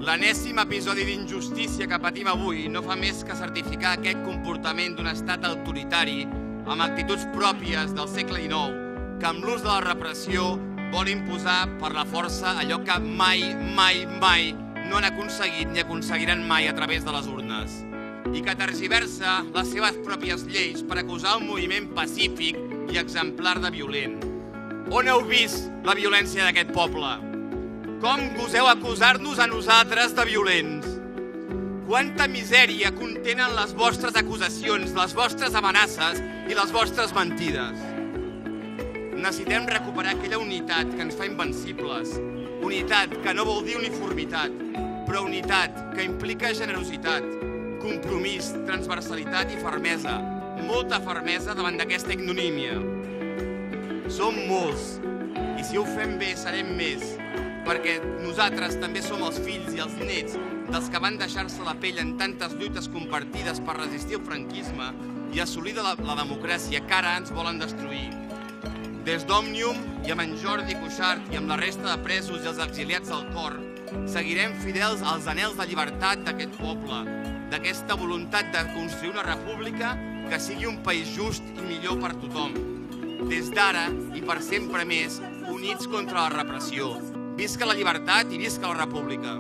L'enèsim episodi d'injustícia que patim avui no fa més que certificar aquest comportament d'un estat autoritari amb actituds pròpies del segle XIX que amb l'ús de la repressió vol imposar per la força allò que mai no han aconseguit ni aconseguiran mai a través de les urnes i que tergiversa les seves pròpies lleis per acusar un moviment pacífic i exemplar de violent. On heu vist la violència d'aquest poble? Com goseu acusar-nos a nosaltres de violents? Quanta misèria contenen les vostres acusacions, les vostres amenaces i les vostres mentides? Necessitem recuperar aquella unitat que ens fa invencibles. Unitat que no vol dir uniformitat, però unitat que implica generositat, compromís, transversalitat i fermesa. Molta fermesa davant d'aquesta ignomínia. Som molts, i si ho fem bé serem més, perquè nosaltres també som els fills i els nets dels que van deixar-se la pell en tantes lluites compartides per resistir el franquisme i assolir la democràcia que ara ens volen destruir. Des d'Òmnium i amb en Jordi Cuixart i amb la resta de presos i els exiliats del cor, seguirem fidels als anhels de llibertat d'aquest poble, d'aquesta voluntat de construir una república que sigui un país just i millor per tothom. Des d'ara i per sempre més, units contra la repressió. Visca la llibertat i visca la república!